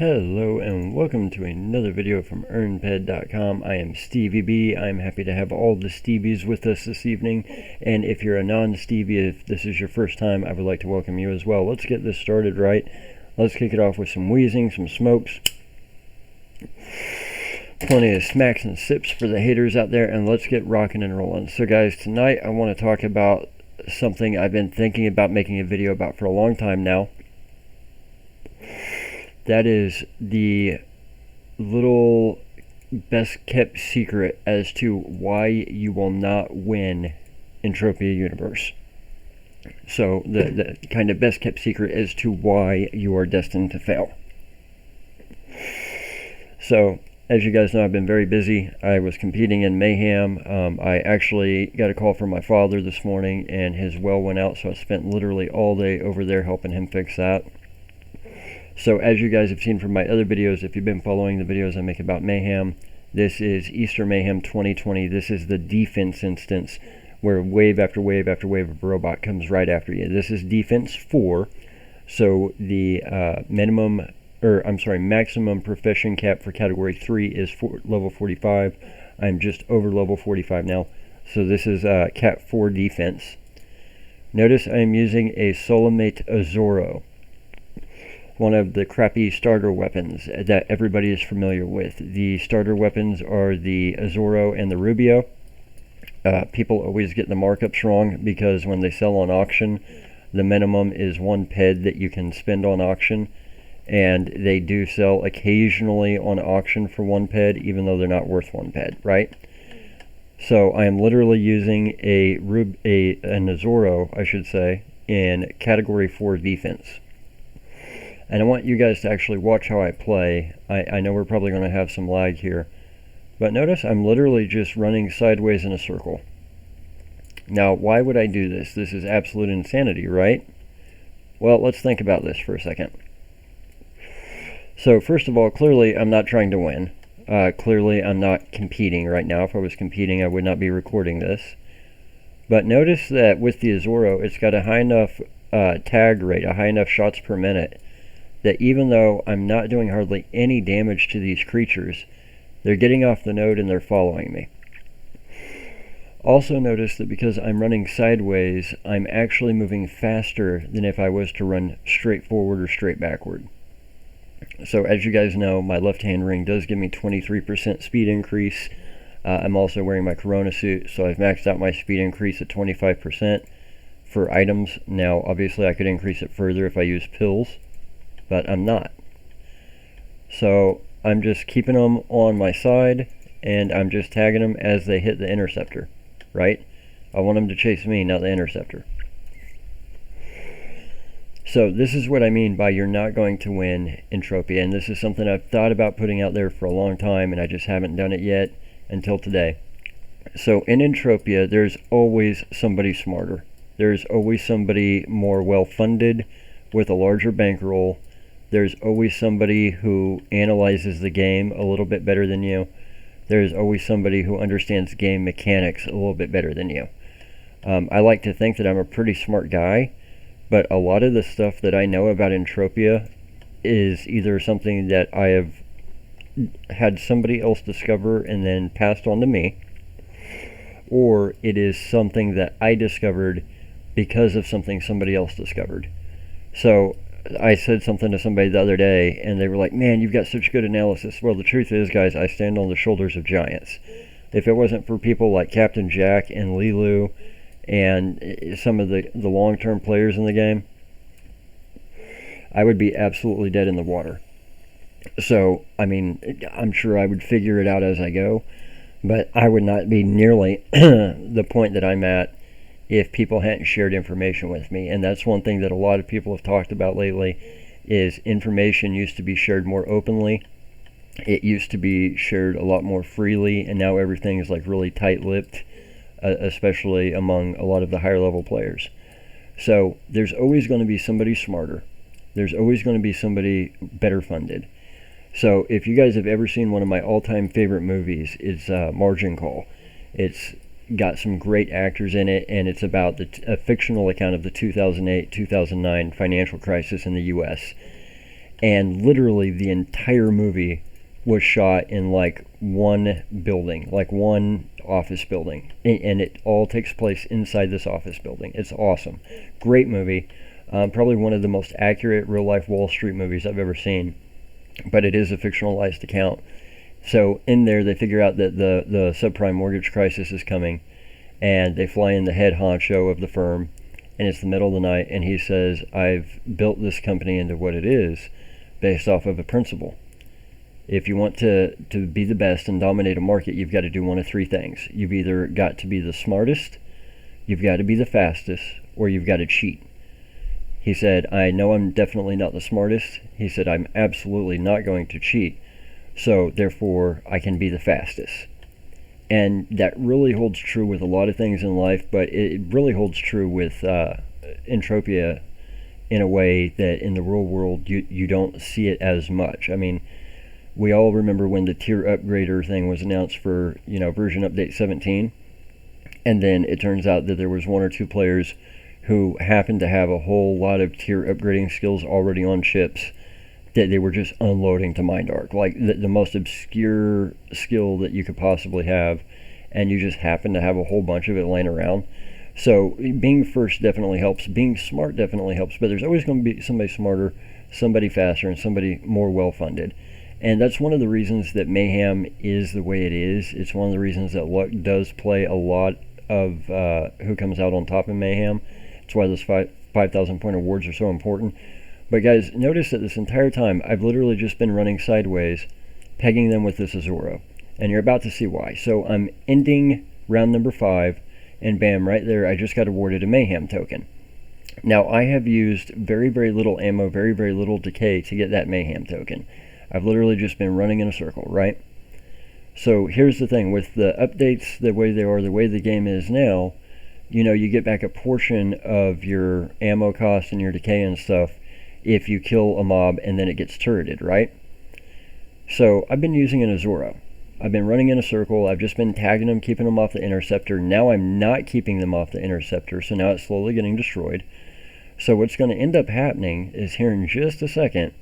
Hello and welcome to another video from earnped.com. I am StevieB. I'm happy to have all the Stevies with us this evening, and if you're a non-Stevie, if this is your first time, I would like to welcome you as well. Let's get this started right. Let's kick it off with some wheezing, some smokes, plenty of smacks and sips for the haters out there, and let's get rocking and rolling. So guys, tonight I want to talk about something I've been thinking about making a video about for a long time now. That is the little best kept secret as to why you will not win Entropia Universe. So the kind of best kept secret as to why you are destined to fail. So as you guys know, I've been very busy. I was competing in Mayhem. I actually got a call from my father this morning and his well went out, so I spent literally all day over there helping him fix that. So as you guys have seen from my other videos, if you've been following the videos I make about Mayhem, this is Easter Mayhem 2020. This is the defense instance where wave after wave after wave of robot comes right after you. This is defense 4, so the maximum profession cap for category 3 is level 45. I'm just over level 45 now, so this is cap 4 defense. Notice I am using a Solimate Azoro, one of the crappy starter weapons that everybody is familiar with. The starter weapons are the Azoro and the Rubio. People always get the markups wrong because when they sell on auction, the minimum is 1 ped that you can spend on auction, and they do sell occasionally on auction for 1 ped, even though they're not worth 1 ped, right? So I am literally using an Azoro, I should say, in category 4 defense. And I want you guys to actually watch how I play. I know we're probably going to have some lag here, but notice I'm literally just running sideways in a circle. Now, why would I do this? This is absolute insanity, right? Well, let's think about this for a second. So first of all, clearly I'm not trying to win. Clearly I'm not competing right now. If I was competing, I would not be recording this. But notice that with the Azoro, it's got a high enough tag rate, a high enough shots per minute, that even though I'm not doing hardly any damage to these creatures, they're getting off the node and they're following me. Also notice that because I'm running sideways, I'm actually moving faster than if I was to run straight forward or straight backward. So as you guys know, my left hand ring does give me 23% speed increase. I'm also wearing my Corona suit, so I've maxed out my speed increase at 25% for items. Now obviously I could increase it further if I use pills, but I'm not. So I'm just keeping them on my side, and I'm just tagging them as they hit the interceptor, right? I want them to chase me, not the interceptor. So this is what I mean by you're not going to win Entropia, and this is something I've thought about putting out there for a long time, and I just haven't done it yet until today. So in Entropia, there's always somebody smarter. There's always somebody more well-funded with a larger bankroll. There's always somebody who analyzes the game a little bit better than you. There's always somebody who understands game mechanics a little bit better than you. I like to think that I'm a pretty smart guy, but a lot of the stuff that I know about Entropia is either something that I have had somebody else discover and then passed on to me, or it is something that I discovered because of something somebody else discovered. So I said something to somebody the other day, and they were like, man, you've got such good analysis. Well, the truth is, guys, I stand on the shoulders of giants. If it wasn't for people like Captain Jack and Lilu and some of the long-term players in the game, I would be absolutely dead in the water. So, I mean, I'm sure I would figure it out as I go, but I would not be nearly the point that I'm at if people hadn't shared information with me. And that's one thing that a lot of people have talked about lately, is information used to be shared more openly. It used to be shared a lot more freely, and now everything is like really tight-lipped, especially among a lot of the higher level players. So there's always going to be somebody smarter. There's always going to be somebody better funded. So if you guys have ever seen one of my all-time favorite movies, it's Margin Call. It's got some great actors in it, and it's about a fictional account of the 2008-2009 financial crisis in the U.S. and literally the entire movie was shot in like one building, like one office building, and it all takes place inside this office building. It's awesome. Great movie. Probably one of the most accurate real life Wall Street movies I've ever seen, but it is a fictionalized account. So in there they figure out that the subprime mortgage crisis is coming, and they fly in the head honcho of the firm, and it's the middle of the night, and he says, I've built this company into what it is based off of a principle. If you want to be the best and dominate a market, you've got to do one of three things. You've either got to be the smartest, you've got to be the fastest, or you've got to cheat. He said, I know I'm definitely not the smartest. He said, I'm absolutely not going to cheat, so therefore I can be the fastest. And that really holds true with a lot of things in life, but it really holds true with Entropia in a way that in the real world you don't see it as much. I mean, we all remember when the tier upgrader thing was announced for, version update 17, and then it turns out that there was one or two players who happened to have a whole lot of tier upgrading skills already on chips that they were just unloading to MindArc, like the most obscure skill that you could possibly have, and you just happen to have a whole bunch of it laying around. So being first definitely helps, being smart definitely helps, but there's always going to be somebody smarter, somebody faster, and somebody more well-funded. And that's one of the reasons that Mayhem is the way it is. It's one of the reasons that luck does play a lot of who comes out on top in Mayhem. It's why those 5,000 point awards are so important. But guys, notice that this entire time I've literally just been running sideways, pegging them with this Azuro. And you're about to see why. So I'm ending round number 5, and bam, right there, I just got awarded a Mayhem token. Now, I have used very, very little ammo, very, very little decay to get that Mayhem token. I've literally just been running in a circle, right? So here's the thing, with the updates the way they are, the way the game is now, you get back a portion of your ammo cost and your decay and stuff if you kill a mob and then it gets turreted, right? So I've been using an Azuro. I've been running in a circle. I've just been tagging them, keeping them off the interceptor. Now I'm not keeping them off the interceptor, so now it's slowly getting destroyed. So what's going to end up happening is here in just a second,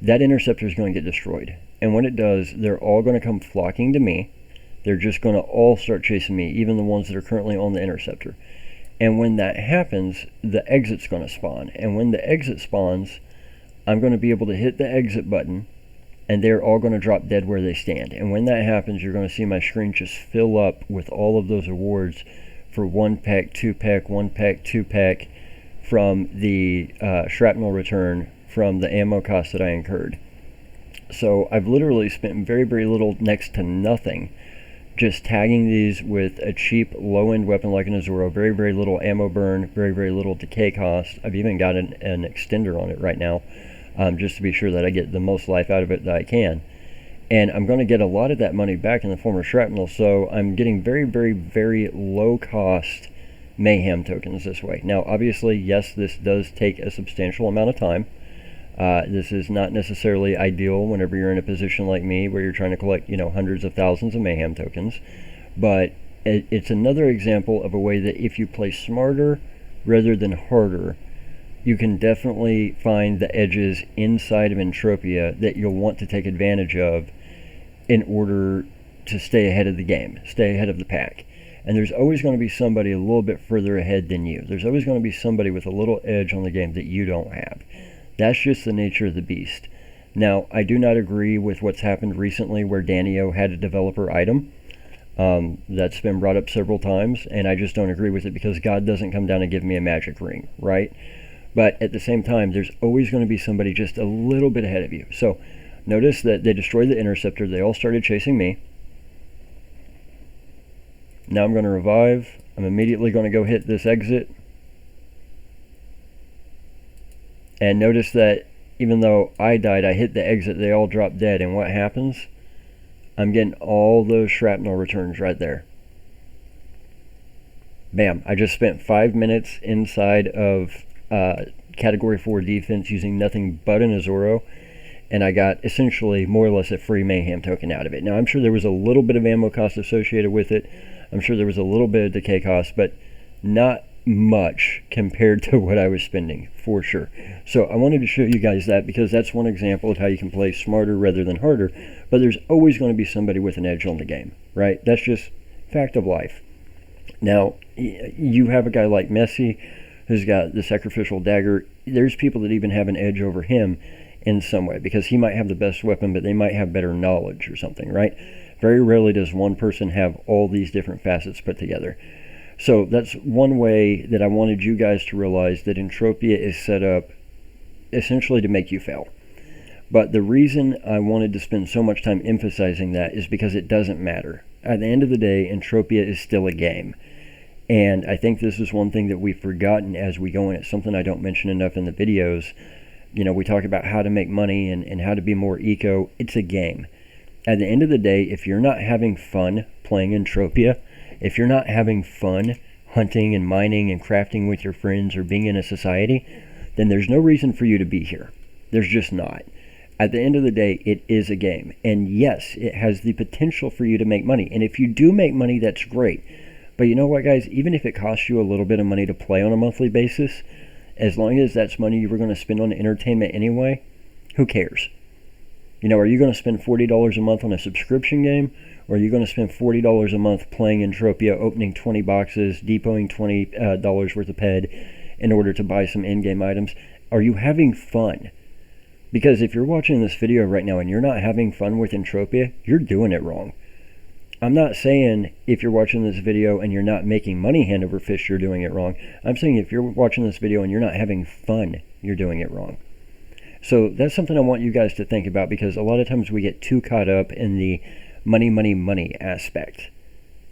that interceptor is going to get destroyed. And when it does, they're all going to come flocking to me. They're just going to all start chasing me, even the ones that are currently on the interceptor. And when that happens, the exit's going to spawn. And when the exit spawns, I'm going to be able to hit the exit button, and they're all going to drop dead where they stand. And when that happens, you're going to see my screen just fill up with all of those awards for 1-pack, 2-pack, 1-pack, 2-pack from the shrapnel return from the ammo cost that I incurred. So I've literally spent very, very little, next to nothing, just tagging these with a cheap low-end weapon like an Azuro. Very, very little ammo burn, very, very little decay cost. I've even got an extender on it right now, just to be sure that I get the most life out of it that I can. And I'm going to get a lot of that money back in the form of shrapnel, so I'm getting very, very, very low-cost Mayhem tokens this way. Now, obviously, yes, this does take a substantial amount of time. This is not necessarily ideal whenever you're in a position like me where you're trying to collect, hundreds of thousands of Mayhem tokens. But it's another example of a way that if you play smarter rather than harder, you can definitely find the edges inside of Entropia that you'll want to take advantage of in order to stay ahead of the game, stay ahead of the pack. And there's always going to be somebody a little bit further ahead than you. There's always going to be somebody with a little edge on the game that you don't have. That's just the nature of the beast. Now, I do not agree with what's happened recently where Danio had a developer item. That's been brought up several times, and I just don't agree with it because God doesn't come down and give me a magic ring, right? But at the same time, there's always going to be somebody just a little bit ahead of you. So notice that they destroyed the interceptor. They all started chasing me. Now I'm going to revive. I'm immediately going to go hit this exit. And notice that even though I died, I hit the exit, they all dropped dead. And what happens? I'm getting all those shrapnel returns right there. Bam. I just spent 5 minutes inside of Category 4 defense using nothing but an Azuro. And I got essentially more or less a free Mayhem token out of it. Now, I'm sure there was a little bit of ammo cost associated with it. I'm sure there was a little bit of decay cost, but not much compared to what I was spending, for sure. So I wanted to show you guys that, because that's one example of how you can play smarter rather than harder, but there's always going to be somebody with an edge on the game, right? That's just fact of life. Now, you have a guy like Messi who's got the sacrificial dagger. There's people that even have an edge over him in some way, because he might have the best weapon, but they might have better knowledge or something, right? Very rarely does one person have all these different facets put together. So that's one way that I wanted you guys to realize that Entropia is set up essentially to make you fail. But the reason I wanted to spend so much time emphasizing that is because it doesn't matter. At the end of the day, Entropia is still a game. And I think this is one thing that we've forgotten as we go in. It's something I don't mention enough in the videos. You know, we talk about how to make money and how to be more eco. It's a game. At the end of the day, if you're not having fun playing Entropia, if you're not having fun hunting and mining and crafting with your friends or being in a society, then there's no reason for you to be here. There's just not. At the end of the day, it is a game. And yes, it has the potential for you to make money. And if you do make money, that's great. But you know what, guys? Even if it costs you a little bit of money to play on a monthly basis, as long as that's money you were going to spend on entertainment anyway, who cares? You know, are you going to spend $40 a month on a subscription game? Or are you going to spend $40 a month playing Entropia, opening 20 boxes, depoting $20 worth of PED in order to buy some in-game items? Are you having fun? Because if you're watching this video right now and you're not having fun with Entropia, you're doing it wrong. I'm not saying if you're watching this video and you're not making money hand over fist, you're doing it wrong. I'm saying if you're watching this video and you're not having fun, you're doing it wrong. So that's something I want you guys to think about, because a lot of times we get too caught up in the money aspect.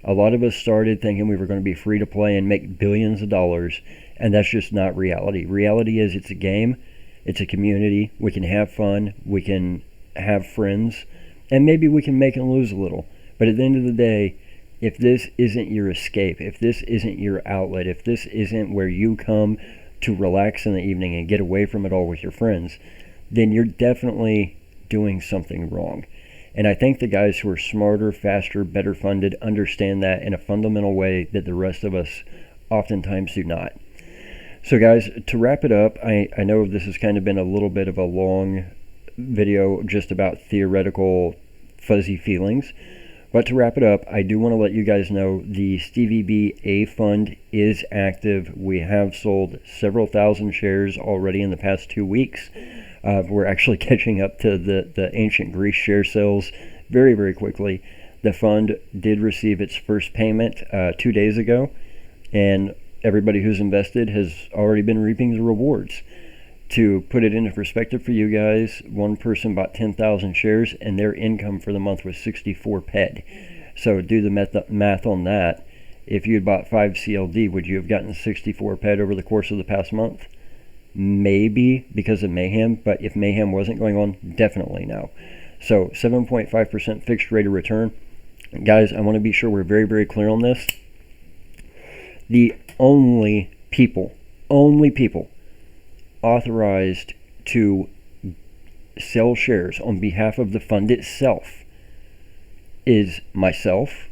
A lot of us started thinking we were going to be free to play and make billions of dollars, and that's just not reality. Reality is it's a game, it's a community, we can have fun, we can have friends, and maybe we can make and lose a little. But at the end of the day, if this isn't your escape, if this isn't your outlet, if this isn't where you come to relax in the evening and get away from it all with your friends, then you're definitely doing something wrong. And I think the guys who are smarter, faster, better funded understand that in a fundamental way that the rest of us oftentimes do not. So guys, to wrap it up, I know this has kind of been a little bit of a long video just about theoretical fuzzy feelings. But to wrap it up, I do want to let you guys know the StevieB A fund is active. We have sold several thousand shares already in the past 2 weeks. We're actually catching up to the ancient Greece share sales very, very quickly. The fund did receive its first payment 2 days ago, and everybody who's invested has already been reaping the rewards. To put it into perspective for you guys, one person bought 10,000 shares and their income for the month was 64 PED. So do the math on that. If you had bought 5 CLD, would you have gotten 64 PED over the course of the past month? Maybe because of Mayhem, but if Mayhem wasn't going on, definitely no. So 7.5% fixed rate of return. Guys, I want to be sure we're very, very clear on this. The only people authorized to sell shares on behalf of the fund itself is myself,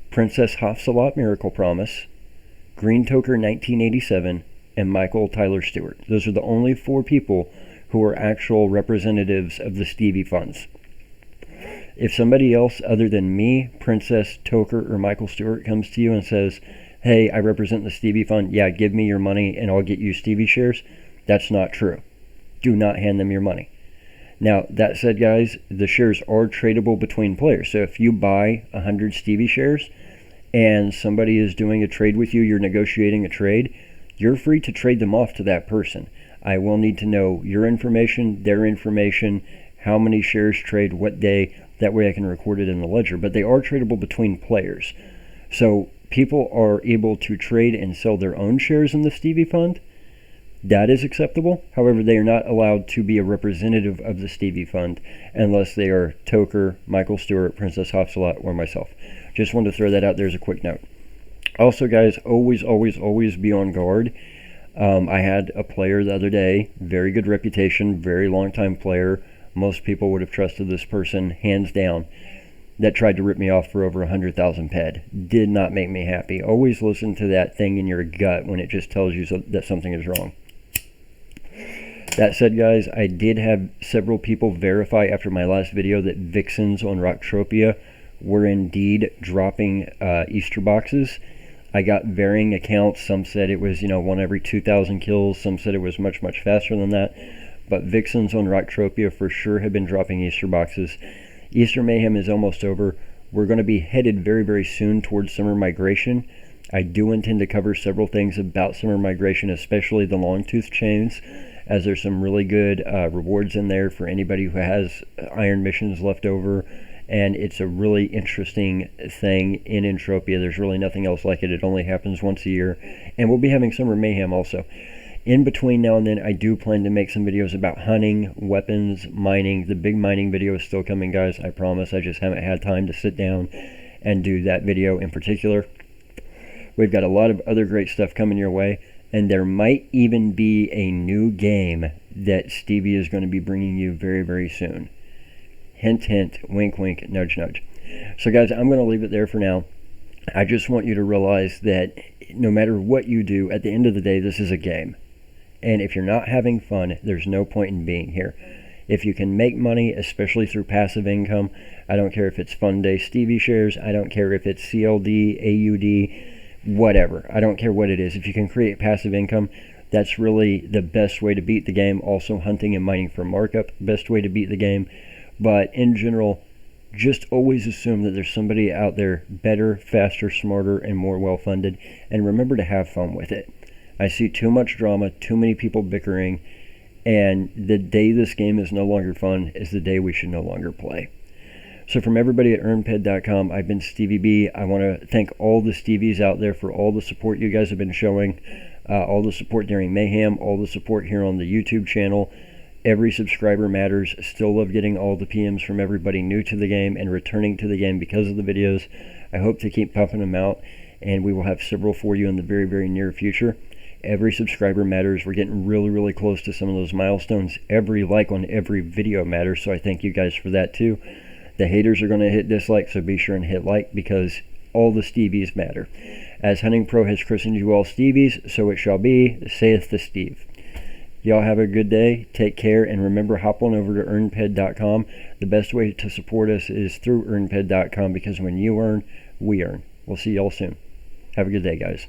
Princess Hafsalat Miracle Promise, Green Toker 1987, and Michael Tyler Stewart. Those are the only 4 people who are actual representatives of the Stevie funds. If somebody else other than me, Princess, Toker, or Michael Stewart comes to you and says, hey, I represent the Stevie fund, yeah, give me your money and I'll get you Stevie shares, that's not true. Do not hand them your money. Now, that said, guys, the shares are tradable between players. So if you buy 100 Stevie shares and somebody is doing a trade with you, you're negotiating a trade, you're free to trade them off to that person. I will need to know your information, their information, how many shares trade, what day, that way I can record it in the ledger. But they are tradable between players. So people are able to trade and sell their own shares in the Stevie fund. That is acceptable. However, they are not allowed to be a representative of the Stevie fund unless they are Toker, Michael Stewart, Princess Hafsalat, or myself. Just wanted to throw that out there as a quick note. Also, guys, always be on guard. I had a player the other day, very good reputation, very long time player. Most people would have trusted this person hands down. that tried to rip me off for over 100,000 ped. Did not make me happy. Always listen to that thing in your gut when it just tells you that something is wrong. That said, guys, I did have several people verify after my last video that Vixens on Rocktropia were indeed dropping Easter boxes. I got varying accounts. Some said it was, 1 every 2,000 kills. Some said it was much, much faster than that. But Vixens on Rocktropia for sure have been dropping Easter boxes. Easter Mayhem is almost over. We're going to be headed very, very soon towards summer migration. I do intend to cover several things about summer migration, especially the long tooth chains, as there's some really good rewards in there for anybody who has iron missions left over. And it's a really interesting thing in Entropia. There's really nothing else like it. It only happens once a year. And we'll be having Summer Mayhem also. In between now and then, I do plan to make some videos about hunting, weapons, mining. The big mining video is still coming, guys. I promise. I just haven't had time to sit down and do that video in particular. We've got a lot of other great stuff coming your way. And there might even be a new game that Stevie is going to be bringing you very, very soon. Hint, hint, wink, wink, nudge, nudge. So, guys, I'm going to leave it there for now. I just want you to realize that no matter what you do, at the end of the day, this is a game. And if you're not having fun, there's no point in being here. If you can make money, especially through passive income, I don't care if it's Fun Day Stevie shares, I don't care if it's CLD, AUD, whatever. I don't care what it is. If you can create passive income, that's really the best way to beat the game. Also, hunting and mining for markup, best way to beat the game. But in general, just always assume that there's somebody out there better, faster, smarter, and more well-funded. And remember to have fun with it. I see too much drama, too many people bickering, and the day this game is no longer fun is the day we should no longer play. So from everybody at earnped.com, I've been StevieB. I want to thank all the Stevies out there for all the support you guys have been showing, all the support during Mayhem, all the support here on the YouTube channel. Every subscriber matters. Still love getting all the PMs from everybody new to the game and returning to the game because of the videos. I hope to keep pumping them out, and we will have several for you in the very, very near future. Every subscriber matters. We're getting really, really close to some of those milestones. Every like on every video matters, so I thank you guys for that too. The haters are going to hit dislike, so be sure and hit like because all the Stevies matter. As Hunting Pro has christened you all Stevies, so it shall be, saith the Steve. Y'all have a good day. Take care. And remember, hop on over to earnped.com. The best way to support us is through earnped.com because when you earn, we earn. We'll see y'all soon. Have a good day, guys.